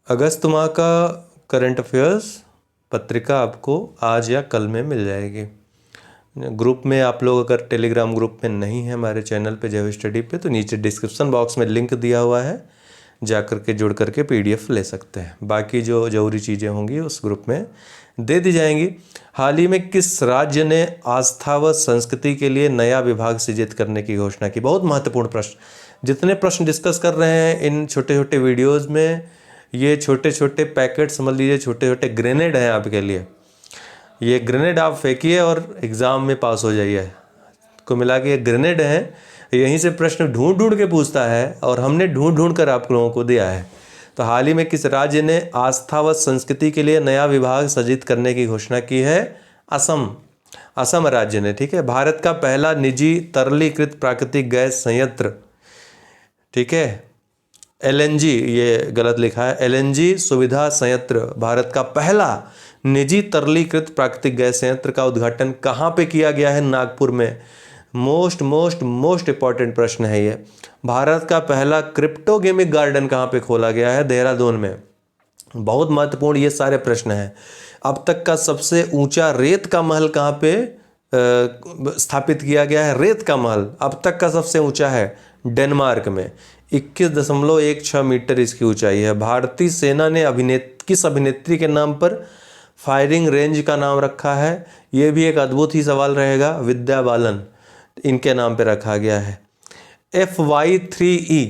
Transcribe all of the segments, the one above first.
अगस्त माह का current affairs पत्रिका आपको आज या कल में मिल जाएगी। ग्रुप में आप लोग अगर टेलीग्राम ग्रुप में नहीं है हमारे चैनल पे जेव स्टडी पे, तो नीचे डिस्क्रिप्शन बॉक्स में लिंक दिया हुआ है, जा कर के जुड़ करके पीडीएफ ले सकते हैं। बाकी जो जरूरी चीज़ें होंगी उस ग्रुप में दे दी जाएंगी। हाल ही में किस राज्य ने आस्था व संस्कृति के लिए नया विभाग सृजित करने की घोषणा की? बहुत महत्वपूर्ण प्रश्न। जितने प्रश्न डिस्कस कर रहे हैं इन छोटे छोटे वीडियोज़ में, ये छोटे छोटे पैकेट समझ लीजिए, छोटे छोटे ग्रेनेड हैं आपके लिए। ये ग्रेनेड आप फेंकिए और एग्ज़ाम में पास हो जाइए। को मिला के ये ग्रेनेड है, यहीं से प्रश्न ढूंढ ढूंढ के पूछता है और हमने ढूंढ ढूंढ कर आप लोगों को दिया है। तो हाल ही में किस राज्य ने आस्था व संस्कृति के लिए नया विभाग सृजित करने की घोषणा की है? असम। असम राज्य ने, ठीक है। भारत का पहला निजी तरलीकृत प्राकृतिक गैस संयंत्र, ठीक है, एलएनजी, ये गलत लिखा है, एलएनजी सुविधा संयंत्र, भारत का पहला निजी तरलीकृत प्राकृतिक गैस संयंत्र का उद्घाटन कहाँ पे किया गया है? नागपुर में। मोस्ट इंपॉर्टेंट प्रश्न है ये। भारत का पहला क्रिप्टोगेमिक गार्डन कहाँ पे खोला गया है? देहरादून में। बहुत महत्वपूर्ण ये सारे प्रश्न हैं। अब तक का सबसे ऊंचा रेत का महल कहाँ पे स्थापित किया गया है? रेत का महल अब तक का सबसे ऊंचा है डेनमार्क में, 21.16 मीटर इसकी ऊंचाई है। भारतीय सेना ने किस अभिनेत्री के नाम पर फायरिंग रेंज का नाम रखा है? ये भी एक अद्भुत ही सवाल रहेगा। विद्या बालन, इनके नाम पे रखा गया है। FY3E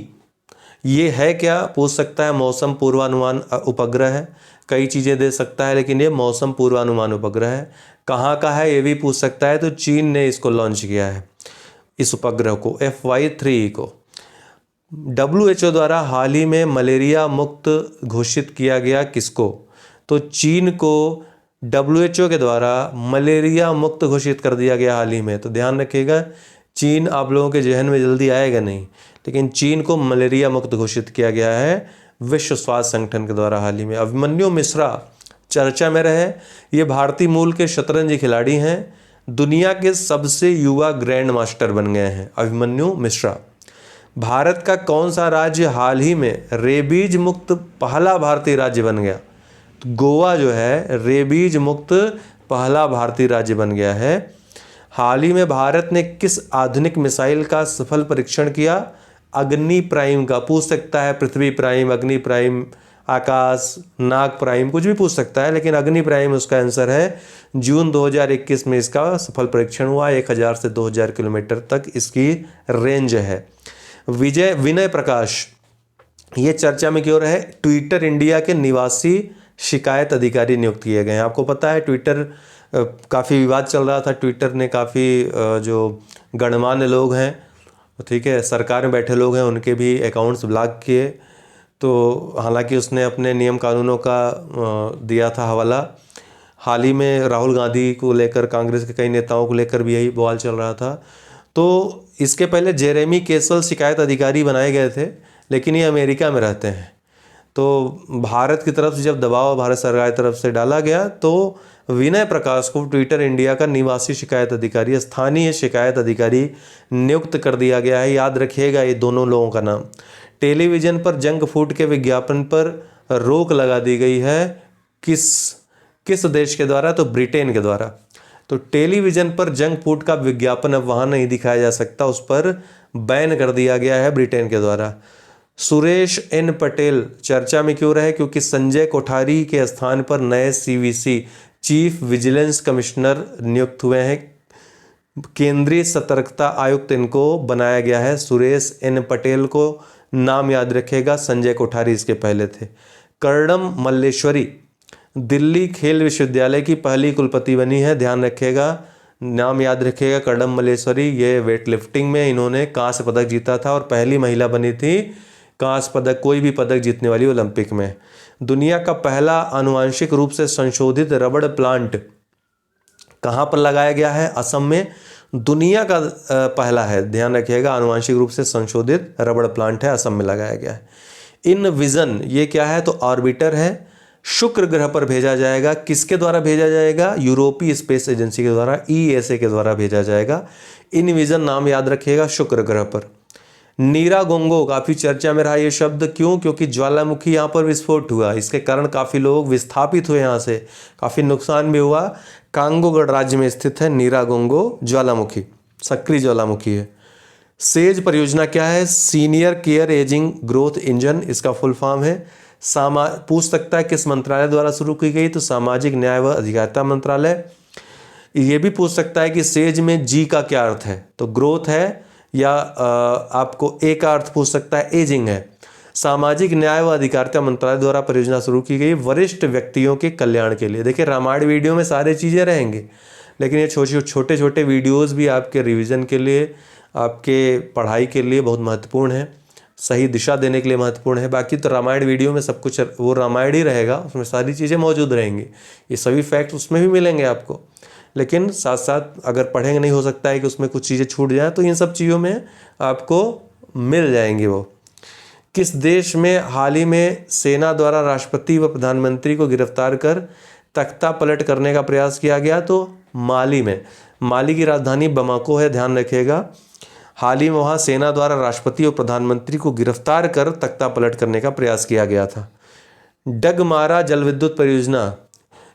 ये है क्या? पूछ सकता है। मौसम पूर्वानुमान उपग्रह है, कई चीज़ें दे सकता है, लेकिन ये मौसम पूर्वानुमान उपग्रह है। कहाँ का है ये भी पूछ सकता है। तो चीन ने इसको लॉन्च किया है, इस उपग्रह को, FY3E को। WHO द्वारा हाल ही में मलेरिया मुक्त घोषित किया गया किसको? तो चीन को WHO के द्वारा मलेरिया मुक्त घोषित कर दिया गया हाल ही में। तो ध्यान रखिएगा, चीन आप लोगों के जहन में जल्दी आएगा नहीं, लेकिन चीन को मलेरिया मुक्त घोषित किया गया है विश्व स्वास्थ्य संगठन के द्वारा हाल ही में। अभिमन्यु मिश्रा चर्चा में रहे। ये भारतीय मूल के शतरंज खिलाड़ी हैं, दुनिया के सबसे युवा ग्रैंड मास्टर बन गए हैं अभिमन्यु मिश्रा। भारत का कौन सा राज्य हाल ही में रेबीज मुक्त पहला भारतीय राज्य बन गया? तो गोवा जो है रेबीज मुक्त पहला भारतीय राज्य बन गया है। हाल ही में भारत ने किस आधुनिक मिसाइल का सफल परीक्षण किया? अग्नि प्राइम का। पूछ सकता है पृथ्वी प्राइम, अग्नि प्राइम, आकाश, नाग प्राइम, कुछ भी पूछ सकता है, लेकिन अग्नि प्राइम उसका आंसर है। जून 2021 में इसका सफल परीक्षण हुआ। 1000 से 2000 किलोमीटर तक इसकी रेंज है। विनय प्रकाश ये चर्चा में क्यों रहे? ट्विटर इंडिया के निवासी शिकायत अधिकारी नियुक्त किए गए हैं। आपको पता है ट्विटर काफ़ी विवाद चल रहा था। ट्विटर ने काफ़ी जो गणमान्य लोग हैं, ठीक है, सरकार में बैठे लोग हैं, उनके भी अकाउंट्स ब्लॉक किए। तो हालांकि उसने अपने नियम कानूनों का दिया था हवाला। हाल ही में राहुल गांधी को लेकर, कांग्रेस के कई नेताओं को लेकर भी यही बवाल चल रहा था। तो इसके पहले जेरेमी केसल शिकायत अधिकारी बनाए गए थे, लेकिन ये अमेरिका में रहते हैं। तो भारत की तरफ से जब दबाव भारत सरकार की तरफ से डाला गया, तो विनय प्रकाश को ट्विटर इंडिया का निवासी शिकायत अधिकारी, स्थानीय शिकायत अधिकारी नियुक्त कर दिया गया है। याद रखिएगा ये दोनों लोगों का नाम। टेलीविज़न पर जंक फूड के विज्ञापन पर रोक लगा दी गई है किस देश के द्वारा? तो ब्रिटेन के द्वारा। तो टेलीविज़न पर जंक फूड का विज्ञापन अब वहाँ नहीं दिखाया जा सकता, उस पर बैन कर दिया गया है ब्रिटेन के द्वारा। सुरेश एन पटेल चर्चा में क्यों रहे? क्योंकि संजय कोठारी के स्थान पर नए CVC चीफ विजिलेंस कमिश्नर नियुक्त हुए हैं। केंद्रीय सतर्कता आयुक्त इनको बनाया गया है। सुरेश एन पटेल को नाम याद रखेगा, संजय कोठारी इसके पहले थे। कर्णम मल्लेश्वरी दिल्ली खेल विश्वविद्यालय की पहली कुलपति बनी है। ध्यान रखिएगा, नाम याद रखिएगा कर्णम मल्लेश्वरी। ये वेट लिफ्टिंग में इन्होंने कांस्य पदक जीता था और पहली महिला बनी थी कांस्य पदक, कोई भी पदक जीतने वाली ओलंपिक में। दुनिया का पहला आनुवांशिक रूप से संशोधित रबड़ प्लांट कहाँ पर लगाया गया है? असम में। दुनिया का पहला है, ध्यान रखिएगा, आनुवांशिक रूप से संशोधित रबड़ प्लांट है, असम में लगाया गया है। इन विजन ये क्या है? तो ऑर्बिटर है, शुक्र ग्रह पर भेजा जाएगा। किसके द्वारा भेजा जाएगा? यूरोपीय स्पेस एजेंसी के द्वारा, ESA के द्वारा भेजा जाएगा। इन विजन नाम याद रखिएगा, शुक्र ग्रह पर। नीरागोंगो काफ़ी चर्चा में रहा ये शब्द, क्यों? क्योंकि ज्वालामुखी यहाँ पर विस्फोट हुआ, इसके कारण काफ़ी लोग विस्थापित हुए, यहाँ से काफ़ी नुकसान भी हुआ। कांगो गणराज्य में स्थित है नीरागोंगो ज्वालामुखी, सक्रिय ज्वालामुखी है। सेज परियोजना क्या है? Senior care ageing growth engine इसका फुल फॉर्म है। पूछ सकता है किस मंत्रालय द्वारा शुरू की गई, तो सामाजिक न्याय व अधिकारिता मंत्रालय। ये भी पूछ सकता है कि सेज में जी का क्या अर्थ है, तो ग्रोथ है, या आपको ए का अर्थ पूछ सकता है, एजिंग है। सामाजिक न्याय व अधिकारिता मंत्रालय द्वारा परियोजना शुरू की गई वरिष्ठ व्यक्तियों के कल्याण के लिए। देखिए रामायण वीडियो में सारी चीज़ें रहेंगी, लेकिन ये छोटे छोटे वीडियोज़ भी आपके रिविज़न के लिए, आपके पढ़ाई के लिए बहुत महत्वपूर्ण है, सही दिशा देने के लिए महत्वपूर्ण है। बाकी तो रामायण वीडियो में सब कुछ वो रामायण ही रहेगा, उसमें सारी चीज़ें मौजूद रहेंगी, ये सभी फैक्ट उसमें भी मिलेंगे आपको। लेकिन साथ साथ अगर पढ़ेंगे, नहीं हो सकता है कि उसमें कुछ चीज़ें छूट जाए, तो इन सब चीज़ों में आपको मिल जाएंगी वो। किस देश में हाल ही में सेना द्वारा राष्ट्रपति व प्रधानमंत्री को गिरफ्तार कर तख्ता पलट करने का प्रयास किया गया? तो माली में। माली की राजधानी बमाको है, ध्यान रखिएगा। हाल ही में वहाँ सेना द्वारा राष्ट्रपति और प्रधानमंत्री को गिरफ्तार कर तख्ता पलट करने का प्रयास किया गया था। डगमारा जल विद्युत परियोजना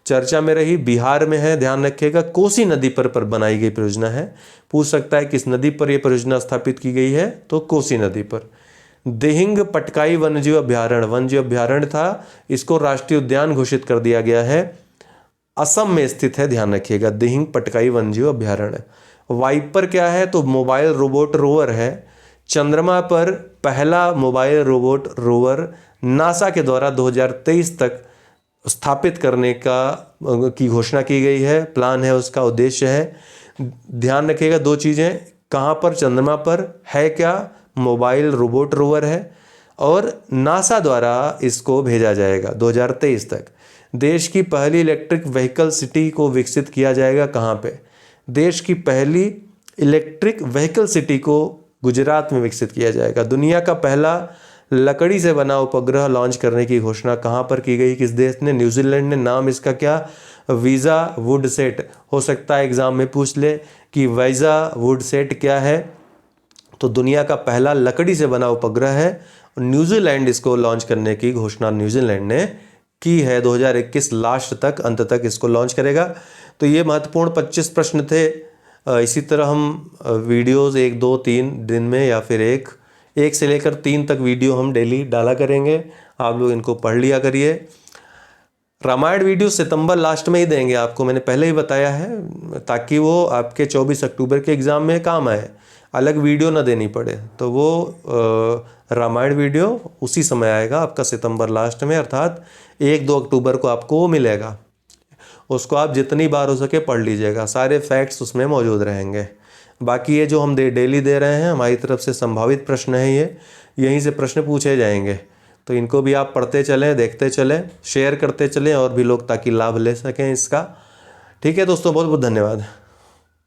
चर्चा में रही, बिहार में है, ध्यान रखिएगा। कोसी नदी पर बनाई गई परियोजना है। पूछ सकता है किस नदी पर यह परियोजना स्थापित की गई है, तो कोसी नदी पर। दिहिंग पटकाई वन्यजीव अभ्यारण्य, वन्यजीव अभ्यारण्य था, इसको राष्ट्रीय उद्यान घोषित कर दिया गया है। असम में स्थित है, ध्यान रखिएगा, दिहिंग पटकाई वन्यजीव अभ्यारण्य। वाइपर क्या है? तो मोबाइल रोबोट रोवर है। चंद्रमा पर पहला मोबाइल रोबोट रोवर नासा के द्वारा 2023 तक स्थापित करने की घोषणा की गई है, प्लान है, उसका उद्देश्य है। ध्यान रखिएगा दो चीज़ें, कहाँ पर? चंद्रमा पर है क्या? मोबाइल रोबोट रोवर है, और नासा द्वारा इसको भेजा जाएगा 2023 तक। देश की पहली इलेक्ट्रिक व्हीकल सिटी को विकसित किया जाएगा, कहाँ पे? देश की पहली इलेक्ट्रिक व्हीकल सिटी को गुजरात में विकसित किया जाएगा। दुनिया का पहला लकड़ी से बना उपग्रह लॉन्च करने की घोषणा कहाँ पर की गई, किस देश ने? न्यूजीलैंड ने। नाम इसका क्या? वीज़ा वुडसेट। हो सकता है एग्जाम में पूछ ले कि वीज़ा वुडसेट क्या है, तो दुनिया का पहला लकड़ी से बना उपग्रह है। न्यूजीलैंड इसको लॉन्च करने की घोषणा न्यूजीलैंड ने की है, 2021 लास्ट तक, अंत तक इसको लॉन्च करेगा। तो ये महत्वपूर्ण 25 प्रश्न थे। इसी तरह हम वीडियोज़ 1, 2, 3 दिन में, या फिर एक से लेकर 3 तक वीडियो हम डेली डाला करेंगे। आप लोग इनको पढ़ लिया करिए। रामायण वीडियो सितंबर लास्ट में ही देंगे आपको, मैंने पहले ही बताया है, ताकि वो आपके 24 अक्टूबर के एग्ज़ाम में काम आए, अलग वीडियो ना देनी पड़े। तो वो रामायण वीडियो उसी समय आएगा आपका सितंबर लास्ट में, अर्थात 1-2 अक्टूबर को आपको वो मिलेगा। उसको आप जितनी बार हो सके पढ़ लीजिएगा, सारे फैक्ट्स उसमें मौजूद रहेंगे। बाकी ये जो हम डेली दे रहे हैं, हमारी तरफ से संभावित प्रश्न है, ये यहीं से प्रश्न पूछे जाएंगे, तो इनको भी आप पढ़ते चलें, देखते चलें, शेयर करते चलें और भी लोग, ताकि लाभ ले सकें इसका। ठीक है दोस्तों, बहुत बहुत धन्यवाद।